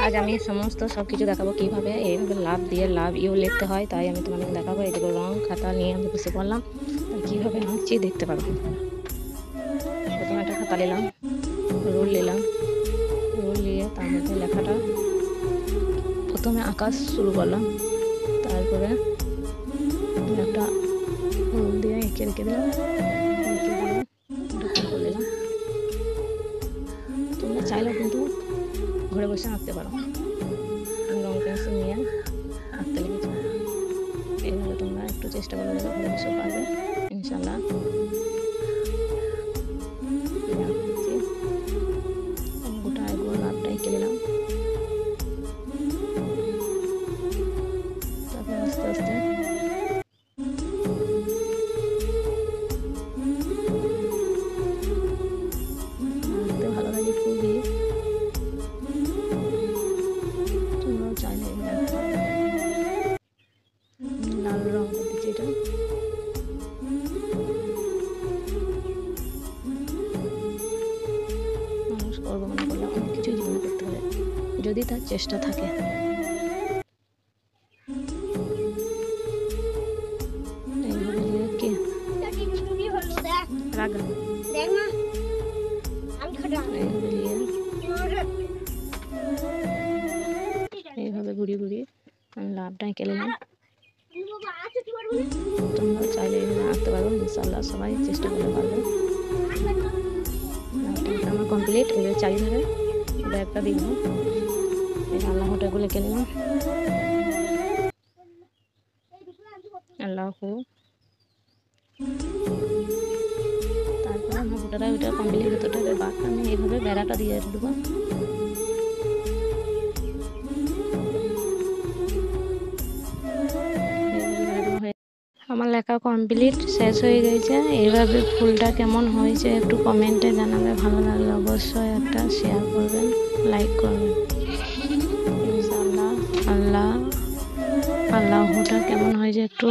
আজ আমি সমস্ত সব কিছু দেখাবো কীভাবে এইভাবে লাভ দিয়ে লাভ ইউ লিখতে হয়, তাই আমি তোমাদের দেখাবো। এদিকে রং খাতা নিয়ে আমি বসে পড়লাম, তাই কীভাবে আঁকছি দেখতে পাবো। প্রথমে একটা খাতা নিলাম, রুল নিলাম, রুল নিয়ে তার মধ্যে লেখাটা প্রথমে আঁকা শুরু করলাম, তারপরে একটা রুল দিয়ে এঁকে রেখে দিলাম, এঁকে দিয়ে এটা করে দিলাম। তোমরা চাইলেও কিন্তু ঘরে বসে আঁকতে পারো। রং পেন্সিল নিয়ে আঁকতে লেগেছি। এইভাবে তোমরা একটু চেষ্টা করে দেখো, ঘরে বসে পারবে ইনশাল্লাহ। গোটা এগুলো লাভটা এঁকে নিলাম, তারপর আস্তে আস্তে আঁকতে ভালো লাগে খুবই। তোমরাও চাইলে লাল রং করতেছি, এটা মানুষ করবো মনে করলে অনেক কিছুই জীবনে করতে পারে যদি তার চেষ্টা থাকে। এইভাবে কে রাগা এইভাবে ঘুরিয়ে ঘুরিয়ে আমি লাভটা এঁকে নিলাম। তোমরা চাইলে এইভাবে আঁকতে পারো ইনশাল্লাহ, সবাই চেষ্টা করতে পারবে। লাভটা আমার কমপ্লিট। এবার চারিধারে ব্যাগটা দিব, এই আল্লাহটাগুলো এঁকে নিলাম। আল্লাহ, তারপরে আমার গোটাটা ওইটা কমপ্লিট। ভেতরটা বাঘটা আমি এইভাবে বেড়াটা দিয়ে দেবো। আমার লেখা কমপ্লিট শেষ হয়ে গেছে। এইভাবে ফুলটা কেমন হয়েছে একটু কমেন্টে জানাবে। ভালো লাগলে অবশ্যই একটা শেয়ার করবেন, লাইক করবেন ইনশাআল্লাহ। আল্লাহটা কেমন হয়েছে একটু